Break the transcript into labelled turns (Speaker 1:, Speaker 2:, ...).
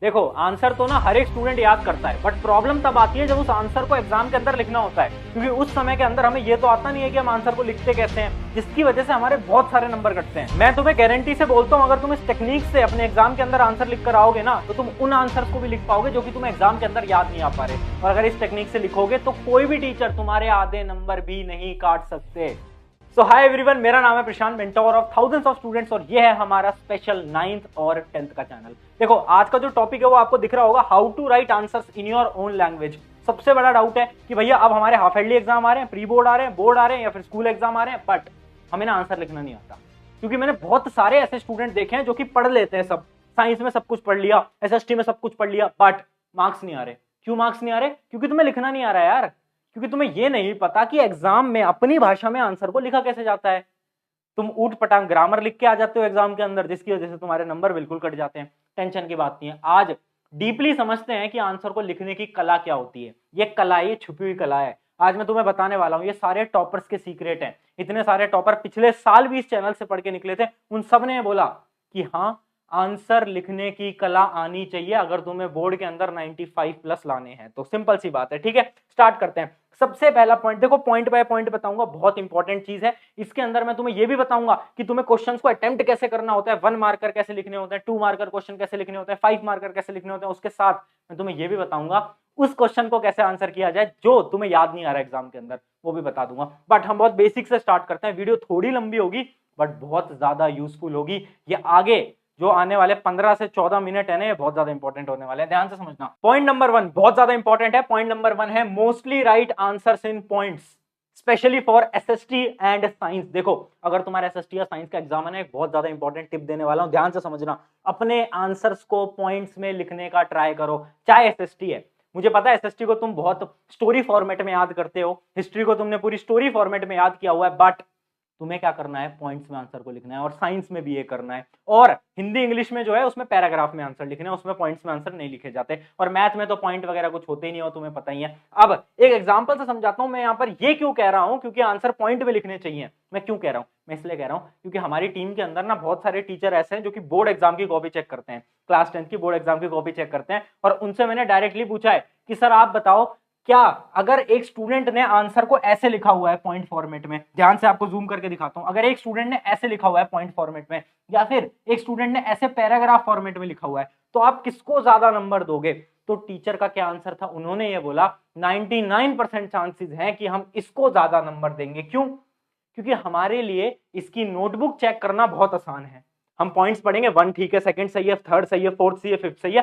Speaker 1: देखो आंसर तो ना हर एक स्टूडेंट याद करता है, बट प्रॉब्लम तब आती है जब उस आंसर को एग्जाम के अंदर लिखना होता है, क्योंकि उस समय के अंदर हमें ये तो आता नहीं है कि हम आंसर को लिखते कैसे हैं, जिसकी वजह से हमारे बहुत सारे नंबर कटते हैं। मैं तुम्हें गारंटी से बोलता हूं, अगर तुम इस टेक्निक से अपने एग्जाम के अंदर आंसर लिख कर आओगे ना, तो तुम उन आंसर को भी लिख पाओगे जो कि तुम्हें एग्जाम के अंदर याद नहीं आ पा रहे। और अगर इस टेक्निक से लिखोगे तो कोई भी टीचर तुम्हारे आधे नंबर भी नहीं काट सकते। सो हाय एवरीवन, मेरा नाम है Prashant, mentor of thousands of students, और ये है हमारा स्पेशल 9th और 10th का चैनल। देखो आज का जो टॉपिक है वो आपको दिख रहा होगा, how to write answers in your own language. सबसे बड़ा डाउट है कि भैया अब हमारे हाफ ईयरली एग्जाम आ रहे हैं, प्री बोर्ड आ रहे हैं, बोर्ड आ रहे हैं या फिर स्कूल एग्जाम आ रहे हैं, बट हमें ना आंसर लिखना नहीं आता। क्योंकि मैंने बहुत सारे ऐसे स्टूडेंट देखे हैं जो कि पढ़ लेते हैं, सब साइंस में सब कुछ पढ़ लिया, एसएसटी में सब कुछ पढ़ लिया, बट मार्क्स नहीं आ रहे। क्यों मार्क्स नहीं आ रहे? क्योंकि तुम्हें लिखना नहीं आ रहा है यार। क्योंकि तुम्हें ये नहीं पता कि एग्जाम में अपनी भाषा में आंसर को लिखा कैसे जाता है। तुम ऊट पटांग ग्रामर लिख के आ जाते हो एग्जाम के अंदर, जिसकी वजह से तुम्हारे नंबर बिल्कुल कट जाते हैं। टेंशन की बात नहीं है, आज डीपली समझते हैं कि आंसर को लिखने की कला क्या होती है। ये कला, ये छुपी हुई कला है, आज मैं तुम्हें बताने वाला हूं। ये सारे टॉपर्स के सीक्रेट हैं। इतने सारे टॉपर पिछले साल भी इस चैनल से पढ़ के निकले थे, उन सब ने बोला कि हाँ, आंसर लिखने की कला आनी चाहिए अगर तुम्हें बोर्ड के अंदर 95 प्लस लाने हैं तो। सिंपल सी बात है, ठीक है। स्टार्ट करते हैं। सबसे पहला पॉइंट देखो, पॉइंट बाय पॉइंट बताऊंगा, बहुत इंपॉर्टेंट चीज है। इसके अंदर मैं तुम्हें यह भी बताऊंगा कि तुम्हें क्वेश्चंस को अटेम्प्ट कैसे करना होता है, 1 मार्कर कैसे लिखने होते हैं, 2 मार्कर क्वेश्चन कैसे लिखने होते हैं, 5 मार्कर कैसे लिखने होते हैं। उसके साथ मैं तुम्हें यह भी बताऊंगा उस क्वेश्चन को कैसे आंसर किया जाए जो तुम्हें याद नहीं आ रहा एग्जाम के अंदर, वो भी बता दूंगा। बट हम बहुत बेसिक से स्टार्ट करते हैं। वीडियो थोड़ी लंबी होगी बट बहुत ज्यादा यूजफुल होगी। ये आगे जो आने वाले 15 से 14 मिनट है ना, ये बहुत ज्यादा इंपॉर्टेंट होने वाले हैं, ध्यान से समझना। पॉइंट नंबर 1 बहुत ज्यादा इंपॉर्टेंट है। पॉइंट नंबर 1 है mostly right answers in points, specially for SST and science. देखो अगर तुम्हारा एसएसटी या साइंस का एग्जाम है ना, एक बहुत ज्यादा इंपॉर्टेंट टिप देने वाला हूं, ध्यान से समझना। अपने आंसर्स को पॉइंट्स में लिखने का ट्राई करो, चाहे एसएसटी है। मुझे पता है एसएसटी को तुम बहुत स्टोरी फॉर्मेट में याद करते हो, हिस्ट्री को तुमने पूरी स्टोरी फॉर्मेट में याद किया हुआ है, बट तुम्हें क्या करना है, पॉइंट्स में आंसर को लिखना है। और साइंस में भी ये करना है। और हिंदी इंग्लिश में जो है उसमें पैराग्राफ में आंसर लिखना है, उसमें पॉइंट्स में आंसर नहीं लिखे जाते। और मैथ में तो पॉइंट वगैरह कुछ होते ही नहीं हो, तुम्हें पता ही है। अब एक एग्जांपल से समझाता हूं मैं यहाँ पर ये क्यों कह रहा हूं, क्योंकि आंसर पॉइंट में लिखने चाहिए। मैं क्यों कह रहा हूं? मैं इसलिए कह रहा हूं क्योंकि हमारी टीम के अंदर ना बहुत सारे टीचर ऐसे हैं जो कि बोर्ड एग्जाम की कॉपी चेक करते हैं, क्लास 10th की बोर्ड एग्जाम की कॉपी चेक करते हैं। और उनसे मैंने डायरेक्टली पूछा है कि सर आप बताओ, क्या अगर एक स्टूडेंट ने आंसर को ऐसे लिखा हुआ है पॉइंट फॉर्मेट में, ध्यान से आपको जूम करके दिखाता हूं, अगर एक स्टूडेंट ने ऐसे लिखा हुआ है पॉइंट फॉर्मेट में, या फिर एक स्टूडेंट ने ऐसे पैराग्राफ फॉर्मेट में लिखा हुआ है, तो आप किसको ज्यादा नंबर दोगे? तो टीचर का क्या आंसर था? उन्होंने ये बोला 99% चांसेस हैं कि हम इसको ज्यादा नंबर देंगे। क्यों? क्योंकि हमारे लिए इसकी नोटबुक चेक करना बहुत आसान है। हम पॉइंट्स पढ़ेंगे, 1 ठीक है, सेकंड सही है, थर्ड सही है, फोर्थ सही है, फिफ्थ सही है,